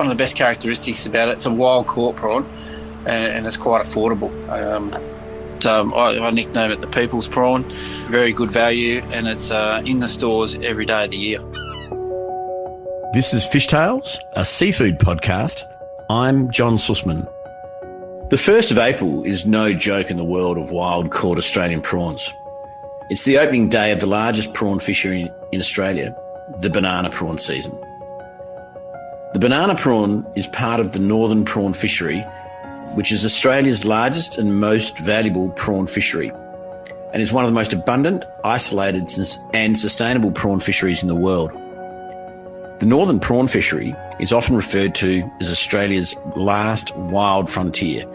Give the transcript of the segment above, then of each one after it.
one of the best characteristics about it, it's a wild caught prawn, and it's quite affordable. So I nickname it the people's prawn. Very good value, and it's in the stores every day of the year. This is Fishtales, a seafood podcast. I'm John Sussman. The 1st of April is no joke in the world of wild-caught Australian prawns. It's the opening day of the largest prawn fishery in Australia, the banana prawn season. The banana prawn is part of the Northern Prawn Fishery, which is Australia's largest and most valuable prawn fishery, and is one of the most abundant, isolated and sustainable prawn fisheries in the world. The Northern Prawn Fishery is often referred to as Australia's last wild frontier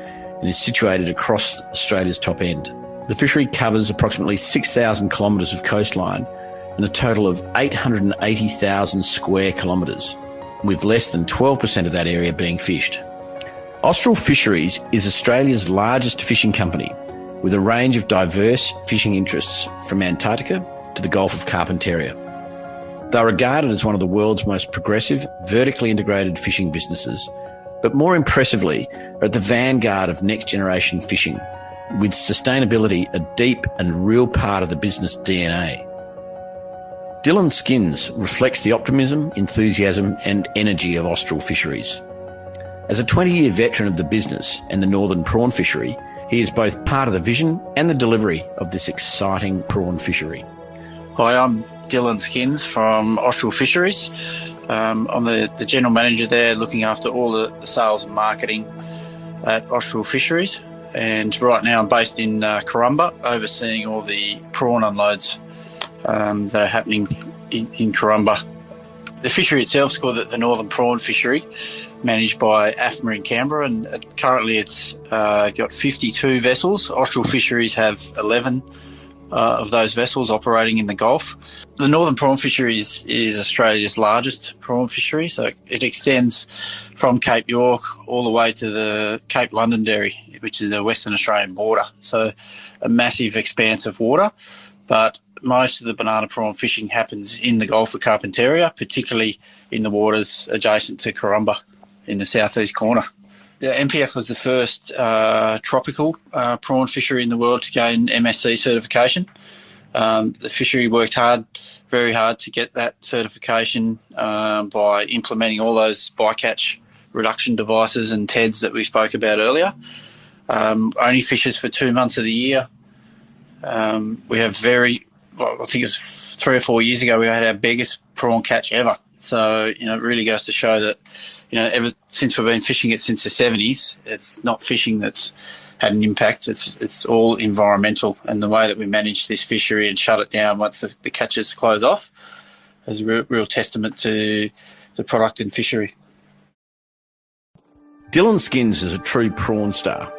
and is situated across Australia's top end. The fishery covers approximately 6,000 kilometres of coastline and a total of 880,000 square kilometres, with less than 12% of that area being fished. Austral Fisheries is Australia's largest fishing company, with a range of diverse fishing interests from Antarctica to the Gulf of Carpentaria. They are regarded as one of the world's most progressive, vertically integrated fishing businesses, but more impressively are at the vanguard of next-generation fishing, with sustainability a deep and real part of the business DNA. Dylan Skins reflects the optimism, enthusiasm and energy of Austral Fisheries. As a 20-year veteran of the business and the Northern Prawn Fishery, he is both part of the vision and the delivery of this exciting prawn fishery. Hi, I'm Dylan Skins from Austral Fisheries. I'm the general manager there, looking after all the sales and marketing at Austral Fisheries. And right now I'm based in Karumba, overseeing all the prawn unloads that are happening in Karumba. The fishery itself is called the Northern Prawn Fishery, managed by AFMA in Canberra, and currently it's got 52 vessels. Austral Fisheries have 11 of those vessels operating in the Gulf. The Northern Prawn Fishery is Australia's largest prawn fishery, so it extends from Cape York all the way to the Cape Londonderry, which is the Western Australian border. So a massive expanse of water, but most of the banana prawn fishing happens in the Gulf of Carpentaria, particularly in the waters adjacent to Karumba in the southeast corner. The NPF was the first tropical prawn fishery in the world to gain MSC certification. The fishery worked very hard to get that certification by implementing all those bycatch reduction devices and TEDs that we spoke about earlier. Only fishes for 2 months of the year. We have I think it was 3 or 4 years ago, we had our biggest prawn catch ever. So, it really goes to show that, ever since we've been fishing it since the 70s, it's not fishing that's had an impact. It's all environmental, and the way that we manage this fishery and shut it down once the catches close off is a real testament to the product and fishery. Dylan Skins is a true prawn star.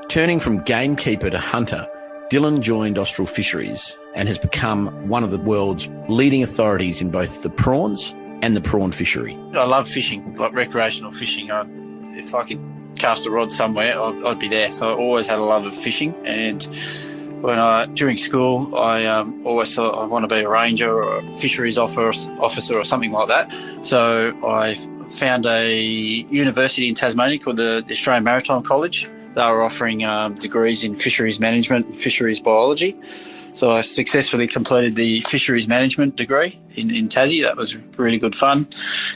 Turning from gamekeeper to hunter, Dylan joined Austral Fisheries and has become one of the world's leading authorities in both the prawns and the prawn fishery. I love fishing, like recreational fishing. If I could cast a rod somewhere, I'd be there. So I always had a love of fishing, and during school, I always thought I want to be a ranger or a fisheries officer or something like that. So I found a university in Tasmania called the Australian Maritime College. They were offering degrees in fisheries management and fisheries biology. So I successfully completed the fisheries management degree in Tassie. That was really good fun.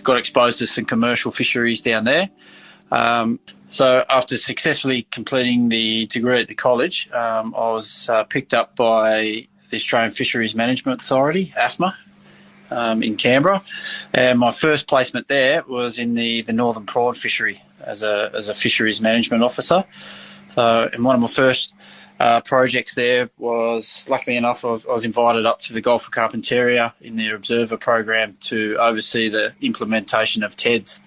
Got exposed to some commercial fisheries down there. So after successfully completing the degree at the college, I was picked up by the Australian Fisheries Management Authority, AFMA, in Canberra. And my first placement there was in the Northern Prawn Fishery as a fisheries management officer. And one of my first projects there was, luckily enough, I was invited up to the Gulf of Carpentaria in their observer program to oversee the implementation of TEDs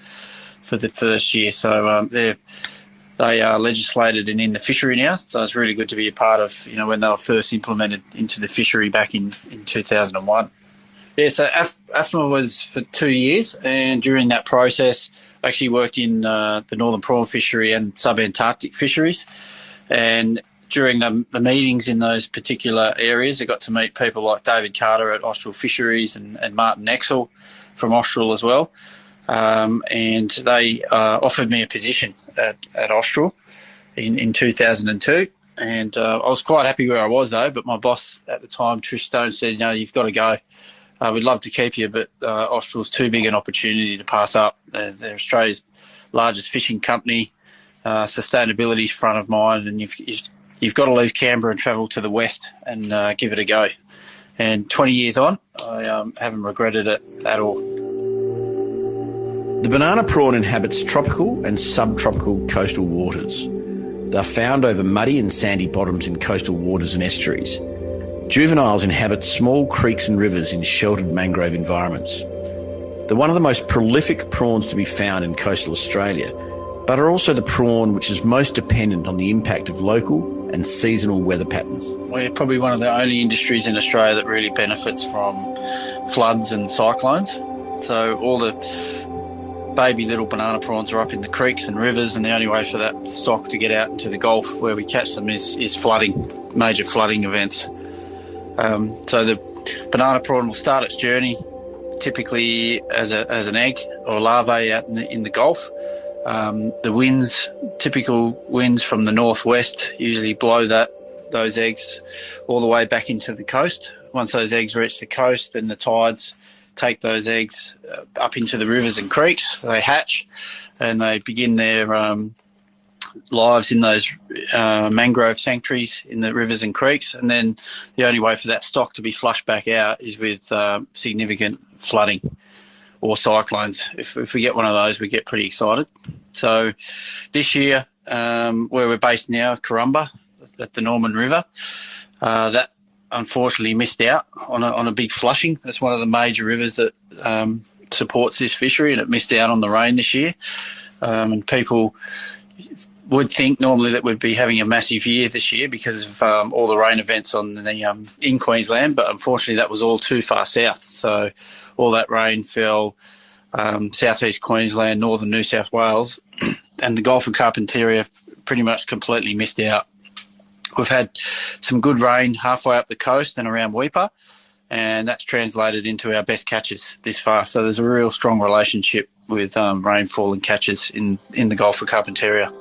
for the first year. So they are legislated and in the fishery now. So it's really good to be a part of, when they were first implemented into the fishery back in 2001. Yeah, so AFMA was for 2 years, and during that process, I actually worked in the Northern Prawn Fishery and sub-Antarctic fisheries. And during the meetings in those particular areas, I got to meet people like David Carter at Austral Fisheries and Martin Exel from Austral as well. and they offered me a position at Austral in 2002. And I was quite happy where I was, though, but my boss at the time, Trish Stone, said, you've got to go. We'd love to keep you, but Austral's too big an opportunity to pass up. They're Australia's largest fishing company. Sustainability's front of mind, and you've got to leave Canberra and travel to the west and give it a go. And 20 years on, I haven't regretted it at all. The banana prawn inhabits tropical and subtropical coastal waters. They're found over muddy and sandy bottoms in coastal waters and estuaries. Juveniles inhabit small creeks and rivers in sheltered mangrove environments. They're one of the most prolific prawns to be found in coastal Australia, but are also the prawn which is most dependent on the impact of local and seasonal weather patterns. We're probably one of the only industries in Australia that really benefits from floods and cyclones. So all the baby little banana prawns are up in the creeks and rivers, and the only way for that stock to get out into the Gulf where we catch them is flooding, major flooding events. So the banana prawn will start its journey typically as an egg or larvae out in the Gulf. Typical winds from the northwest usually blow those eggs all the way back into the coast. Once those eggs reach the coast, then the tides take those eggs up into the rivers and creeks. They hatch and they begin their lives in those mangrove sanctuaries in the rivers and creeks. And then the only way for that stock to be flushed back out is with significant flooding or cyclones. If we get one of those, we get pretty excited. So this year, where we're based now, Karumba, at the Norman River, that unfortunately missed out on a big flushing. That's one of the major rivers that supports this fishery, and it missed out on the rain this year. And people would think normally that we'd be having a massive year this year because of all the rain events in Queensland, but unfortunately that was all too far south. So all that rain fell southeast Queensland, northern New South Wales, and the Gulf of Carpentaria pretty much completely missed out. We've had some good rain halfway up the coast and around Weipa, and that's translated into our best catches this far. So there's a real strong relationship with rainfall and catches in the Gulf of Carpentaria.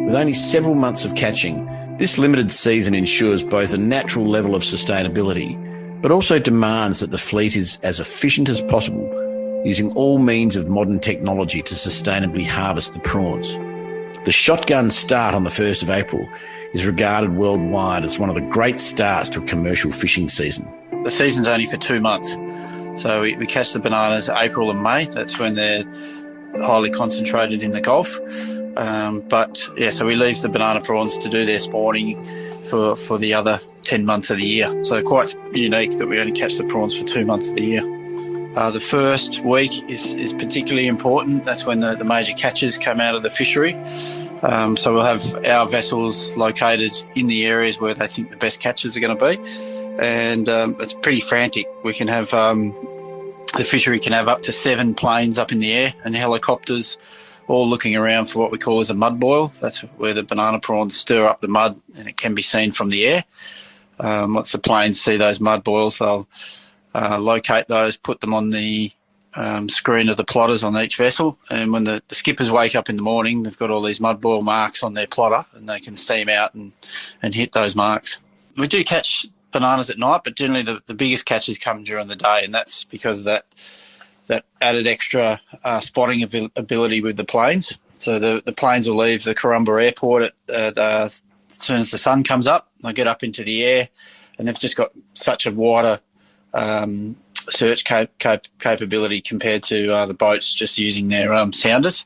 With only several months of catching, this limited season ensures both a natural level of sustainability, but also demands that the fleet is as efficient as possible, using all means of modern technology to sustainably harvest the prawns. The shotgun start on the 1st of April is regarded worldwide as one of the great starts to a commercial fishing season. The season's only for 2 months. So we catch the bananas April and May. That's when they're highly concentrated in the Gulf. So we leave the banana prawns to do their spawning for the other 10 months of the year. So quite unique that we only catch the prawns for 2 months of the year. The first week is particularly important. That's when the major catches come out of the fishery. So we'll have our vessels located in the areas where they think the best catches are going to be. And it's pretty frantic. We can have the fishery can have up to 7 planes up in the air and helicopters all looking around for what we call as a mud boil. That's where the banana prawns stir up the mud and it can be seen from the air. Once the planes see those mud boils, they'll locate those, put them on the screen of the plotters on each vessel, and when the skippers wake up in the morning, they've got all these mud boil marks on their plotter and they can steam out and hit those marks. We do catch bananas at night, but generally the biggest catches come during the day, and that's because of that added extra spotting ability with the planes. So the planes will leave the Karumba airport as soon as the sun comes up. They'll get up into the air, and they've just got such a wider search capability compared to the boats just using their sounders.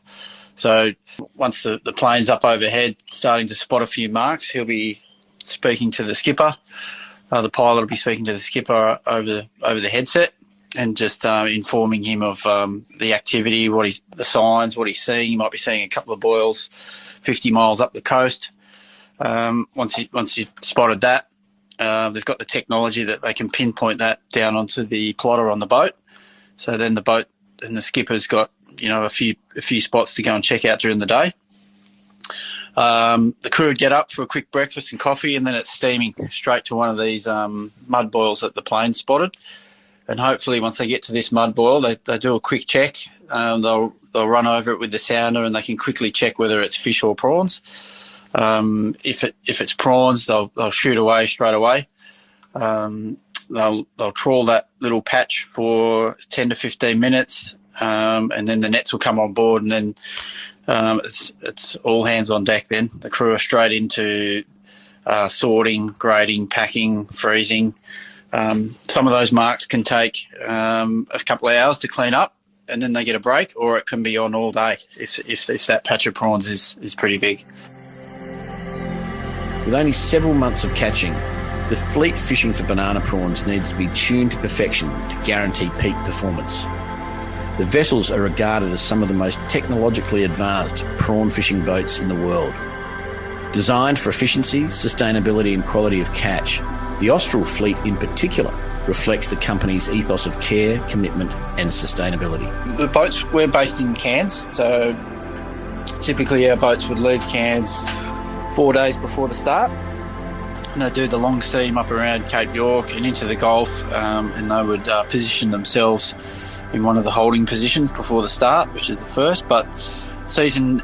So once the plane's up overhead starting to spot a few marks, he'll be speaking to the skipper. The pilot will be speaking to the skipper over the headset and just informing him of the activity, the signs, what he's seeing. He might be seeing a couple of boils 50 miles up the coast. Once you've spotted that, they've got the technology that they can pinpoint that down onto the plotter on the boat. So then the boat and the skipper's got a few spots to go and check out during the day. The crew would get up for a quick breakfast and coffee, and then it's steaming straight to one of these mud boils that the plane spotted. And hopefully once they get to this mud boil, they do a quick check. they'll run over it with the sounder, and they can quickly check whether it's fish or prawns. If it's prawns, they'll shoot away straight away. They'll trawl that little patch for 10 to 15 minutes, and then the nets will come on board, and then it's all hands on deck. Then the crew are straight into sorting, grading, packing, freezing. Some of those marks can take a couple of hours to clean up, and then they get a break, or it can be on all day if that patch of prawns is pretty big. With only several months of catching, the fleet fishing for banana prawns needs to be tuned to perfection to guarantee peak performance. The vessels are regarded as some of the most technologically advanced prawn fishing boats in the world. Designed for efficiency, sustainability and quality of catch, the Austral fleet in particular reflects the company's ethos of care, commitment and sustainability. The boats, we're based in Cairns, so typically our boats would leave Cairns 4 days before the start. And they do the long seam up around Cape York and into the Gulf, and they would position themselves in one of the holding positions before the start, which is the first. But season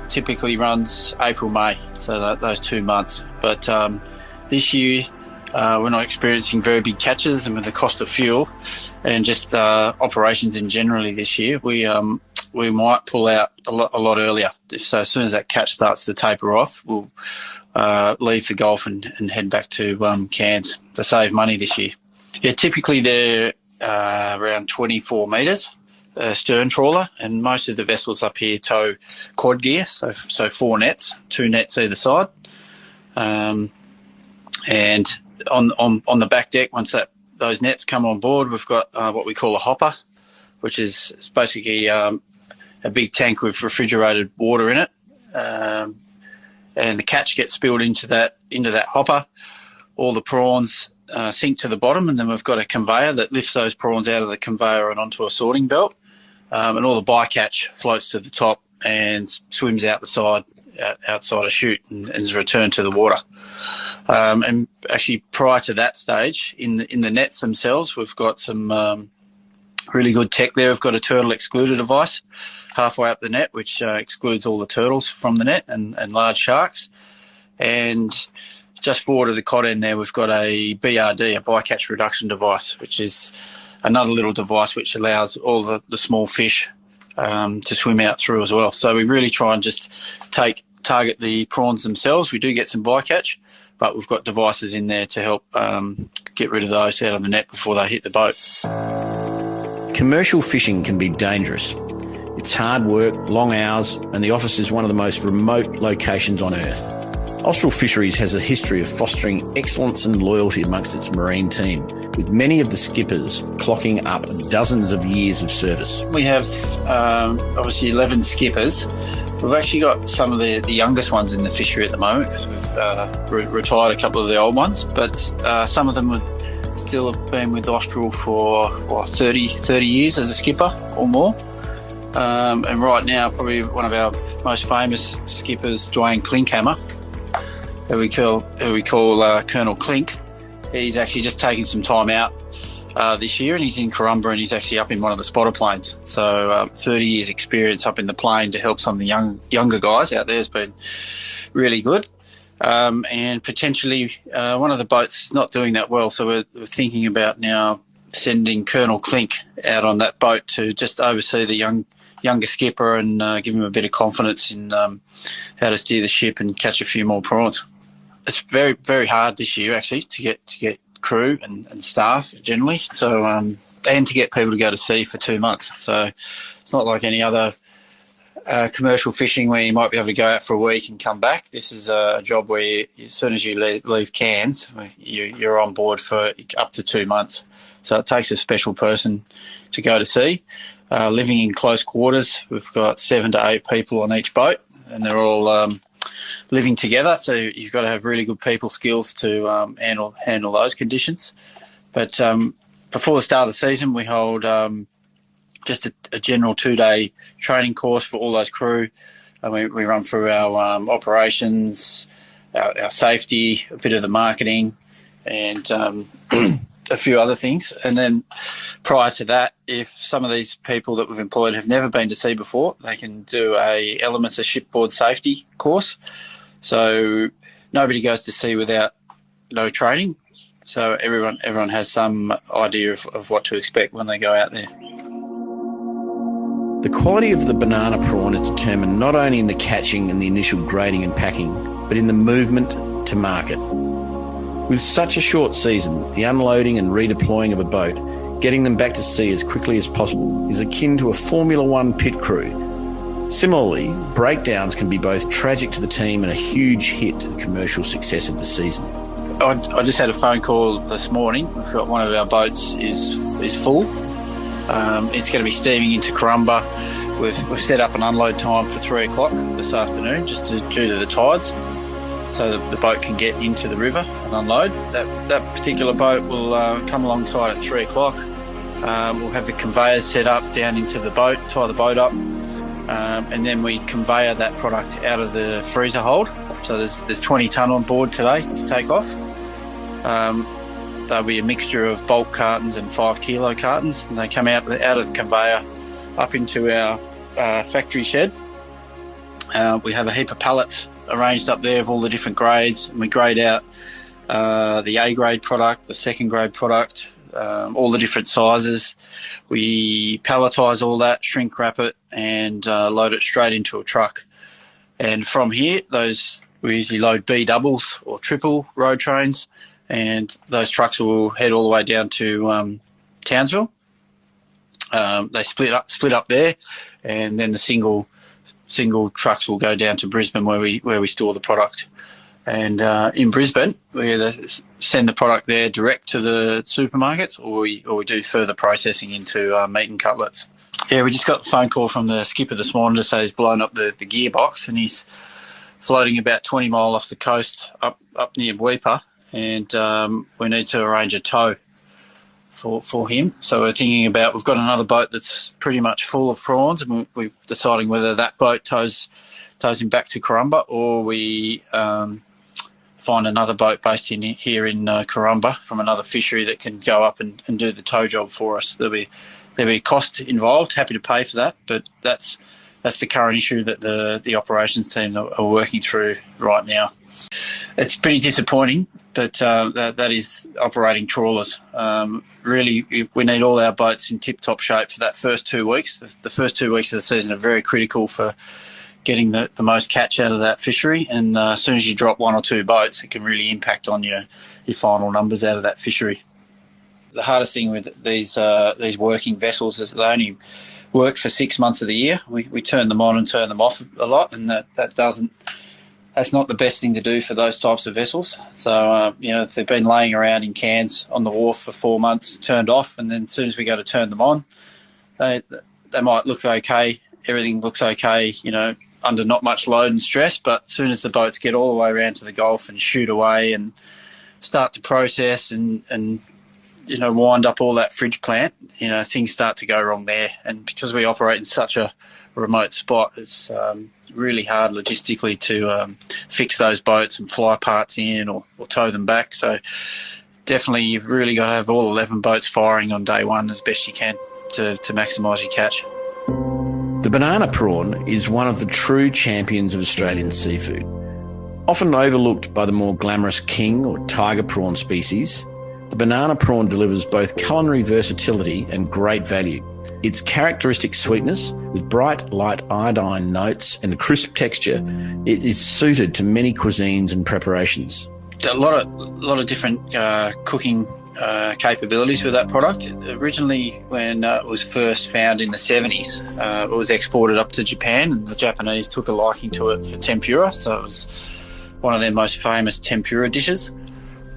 typically runs April, May, so those 2 months. But this year we're not experiencing very big catches, and with the cost of fuel and just operations in generally this year, we might pull out a lot earlier. So as soon as that catch starts to taper off, we'll leave the Gulf and head back to Cairns to save money this year. Yeah, typically they're around 24 metres, stern trawler, and most of the vessels up here tow quad gear, so 4 nets, 2 nets either side. And on the back deck, once those nets come on board, we've got what we call a hopper, which is basically a big tank with refrigerated water in it, and the catch gets spilled into that hopper. All the prawns sink to the bottom, and then we've got a conveyor that lifts those prawns out of the conveyor and onto a sorting belt, and all the bycatch floats to the top and swims out the side, outside a chute, and is returned to the water. And actually, prior to that stage, in the nets themselves, we've got some really good tech there. We've got a turtle excluder device halfway up the net, which excludes all the turtles from the net and large sharks. And just forward of the cod end there, we've got a BRD, a bycatch reduction device, which is another little device which allows all the small fish to swim out through as well. So we really try and just target the prawns themselves. We do get some bycatch, but we've got devices in there to help get rid of those out of the net before they hit the boat. Commercial fishing can be dangerous. It's hard work, long hours, and the office is one of the most remote locations on Earth. Austral Fisheries has a history of fostering excellence and loyalty amongst its marine team, with many of the skippers clocking up dozens of years of service. We have obviously 11 skippers. We've actually got some of the youngest ones in the fishery at the moment, because we've retired a couple of the old ones, but some of them would still have been with Austral for 30 years as a skipper or more. And right now, probably one of our most famous skippers, Dwayne Klinkhammer, who we call Colonel Klink. He's actually just taken some time out this year, and he's in Karumba, and he's actually up in one of the spotter planes. So 30 years experience up in the plane to help some of the younger guys out there has been really good. And potentially one of the boats is not doing that well, so we're thinking about now sending Colonel Klink out on that boat to just oversee the younger skipper and give him a bit of confidence in how to steer the ship and catch a few more prawns. It's very, very hard this year actually to get crew and staff generally. So and to get people to go to sea for 2 months. So it's not like any other commercial fishing where you might be able to go out for a week and come back. This is a job where as soon as you leave Cairns, you're on board for up to 2 months. So it takes a special person to go to sea. Living in close quarters, we've got 7 to 8 people on each boat, and they're all living together. So you've got to have really good people skills to handle those conditions. But before the start of the season, we hold just a general 2-day training course for all those crew. And we run through our operations, our safety, a bit of the marketing, and a few other things. And then prior to that, if some of these people that we've employed have never been to sea before, they can do a Elements of Shipboard Safety course. So nobody goes to sea without no training. So everyone has some idea of what to expect when they go out there. The quality of the banana prawn is determined not only in the catching and the initial grading and packing, but in the movement to market. With such a short season, the unloading and redeploying of a boat, getting them back to sea as quickly as possible, is akin to a Formula One pit crew. Similarly, breakdowns can be both tragic to the team and a huge hit to the commercial success of the season. I just had a phone call this morning. We've got one of our boats is full. It's going to be steaming into Karumba. We've set up an unload time for 3 o'clock this afternoon, just due to the tides, so the boat can get into the river and unload. That particular boat will come alongside at 3 o'clock. We'll have the conveyors set up down into the boat, tie the boat up, and then we conveyor that product out of the freezer hold. So there's 20 tonne on board today to take off. There'll be a mixture of bulk cartons and 5 kilo cartons, and they come out of the conveyor up into our factory shed. We have a heap of pallets arranged up there of all the different grades, and we grade out the A grade product, the second grade product, all the different sizes. We palletise all that, shrink wrap it, and load it straight into a truck. And from here, we usually load B doubles or triple road trains, and those trucks will head all the way down to Townsville. They split up there, and then the single trucks will go down to Brisbane where we store the product. And in Brisbane, we either send the product there direct to the supermarkets, or we do further processing into meat and cutlets. Yeah, we just got a phone call from the skipper this morning to say he's blown up the gearbox, and he's floating about 20 mile off the coast up near Weipa, and we need to arrange a tow for him. So we're thinking about, we've got another boat that's pretty much full of prawns, and we're deciding whether that boat tows him back to Karumba, or we find another boat based here in Karumba from another fishery that can go up and do the tow job for us. There'll be cost involved. Happy to pay for that, but that's the current issue that the operations team are working through right now. It's pretty disappointing, but that is operating trawlers. Really, we need all our boats in tip-top shape for that first 2 weeks. The first 2 weeks of the season are very critical for getting the most catch out of that fishery, and as soon as you drop 1 or 2 boats, it can really impact on your final numbers out of that fishery. The hardest thing with these working vessels is they only work for 6 months of the year. We turn them on and turn them off a lot, and that's not the best thing to do for those types of vessels. So, if they've been laying around in cans on the wharf for 4 months, turned off, and then as soon as we go to turn them on, they might look okay. Everything looks okay, under not much load and stress, but as soon as the boats get all the way around to the Gulf and shoot away and start to process and wind up all that fridge plant, things start to go wrong there. And because we operate in such a remote spot, it's really hard logistically to fix those boats and fly parts in or tow them back. So definitely you've really got to have all 11 boats firing on day one as best you can to maximise your catch. The banana prawn is one of the true champions of Australian seafood. Often overlooked by the more glamorous king or tiger prawn species, the banana prawn delivers both culinary versatility and great value. Its characteristic sweetness, with bright, light iodine notes and a crisp texture, it is suited to many cuisines and preparations. A lot of different cooking capabilities with that product. Originally, when it was first found in the 70s, it was exported up to Japan, and the Japanese took a liking to it for tempura, so it was one of their most famous tempura dishes.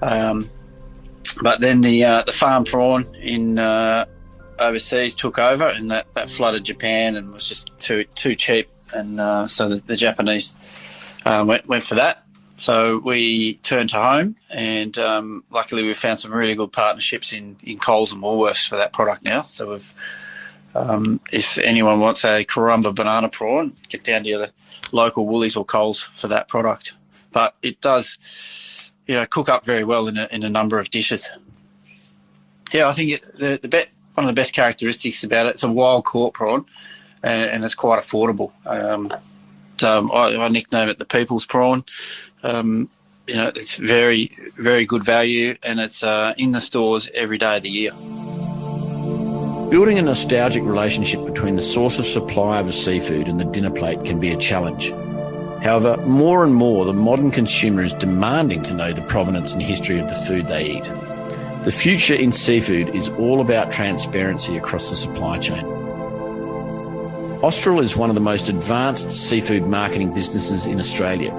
But then the farm prawn in overseas took over, and that flooded Japan and was just too cheap, and so the Japanese went for that. So we turned to home, and luckily we found some really good partnerships in Coles and Woolworths for that product now. So we've, if anyone wants a Karumba banana prawn, get down to the local Woolies or Coles for that product. But it does, cook up very well in a number of dishes. Yeah, I think one of the best characteristics about it's a wild caught prawn, and it's quite affordable. So I nickname it the people's prawn. It's very, very good value, and it's in the stores every day of the year. Building a nostalgic relationship between the source of supply of a seafood and the dinner plate can be a challenge. However, more and more, the modern consumer is demanding to know the provenance and history of the food they eat. The future in seafood is all about transparency across the supply chain. Austral is one of the most advanced seafood marketing businesses in Australia,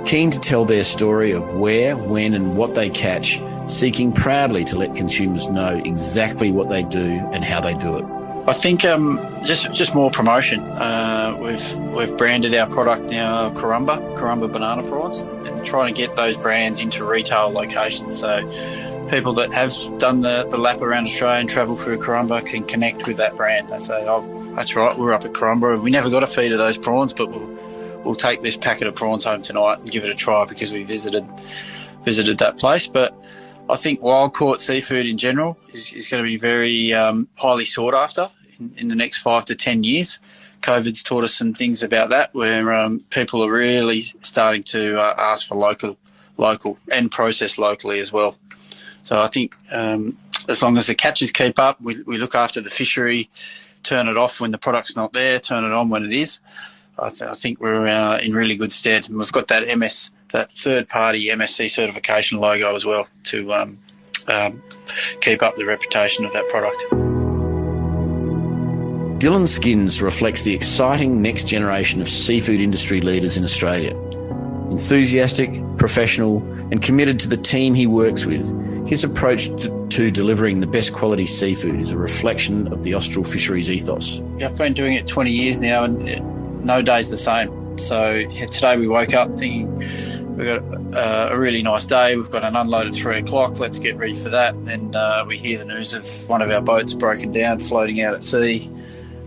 keen to tell their story of where, when and what they catch, seeking proudly to let consumers know exactly what they do and how they do it. I think just more promotion. We've branded our product now Karumba banana prawns, and trying to get those brands into retail locations so people that have done the lap around Australia and travel through Karumba can connect with that brand. They say, oh, that's right, we're up at Karumba. We never got a feed of those prawns, but we'll take this packet of prawns home tonight and give it a try because we visited that place. But I think wild-caught seafood in general is going to be very highly sought after in the next 5 to 10 years. COVID's taught us some things about that, where people are really starting to ask for local and processed locally as well. So I think as long as the catches keep up, we look after the fishery, turn it off when the product's not there, turn it on when it is. I think we're in really good stead. And we've got that third-party MSC certification logo as well to keep up the reputation of that product. Dylan Skins reflects the exciting next generation of seafood industry leaders in Australia. Enthusiastic, professional and committed to the team he works with, his approach to delivering the best quality seafood is a reflection of the Austral Fisheries ethos. I've been doing it 20 years now and no day's the same. So today we woke up thinking we've got a really nice day. We've got an unload at 3 o'clock. Let's get ready for that. And we hear the news of one of our boats broken down, floating out at sea.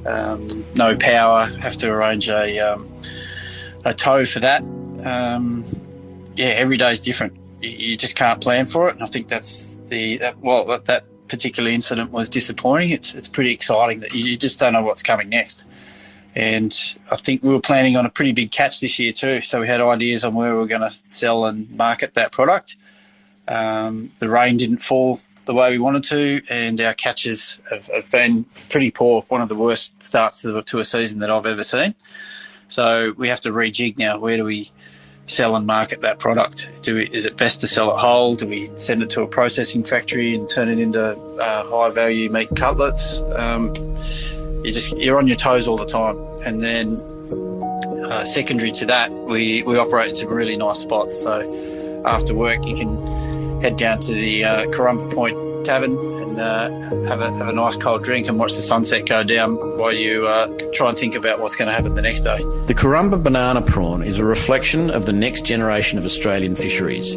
No power. Have to arrange a tow for that. Every day's different. You just can't plan for it. And I think that particular incident was disappointing. It's pretty exciting that you just don't know what's coming next. And I think we were planning on a pretty big catch this year too. So we had ideas on where we were going to sell and market that product. The rain didn't fall the way we wanted to, and our catches have been pretty poor. One of the worst starts to a season that I've ever seen. So we have to rejig now. Where do we sell and market that product? Is it best to sell it whole? Do we send it to a processing factory and turn it into high-value meat cutlets? You're on your toes all the time. And then secondary to that, we operate in some really nice spots. So after work, you can head down to the Karumba Point Tavern and have a nice cold drink and watch the sunset go down while you try and think about what's going to happen the next day. The Karumba banana prawn is a reflection of the next generation of Australian fisheries,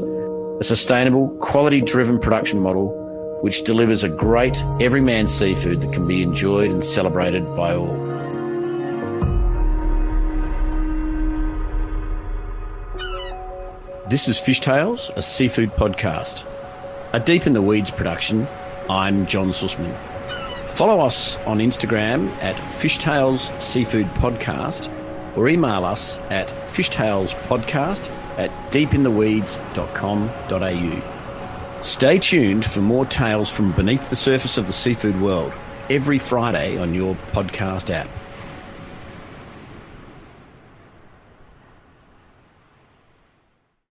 a sustainable, quality-driven production model which delivers a great everyman seafood that can be enjoyed and celebrated by all. This is Fishtales, a seafood podcast. A Deep in the Weeds production. I'm John Sussman. Follow us on Instagram at Fishtales Seafood Podcast or email us at fishtalespodcast@deepintheweeds.com.au. Stay tuned for more tales from beneath the surface of the seafood world every Friday on your podcast app.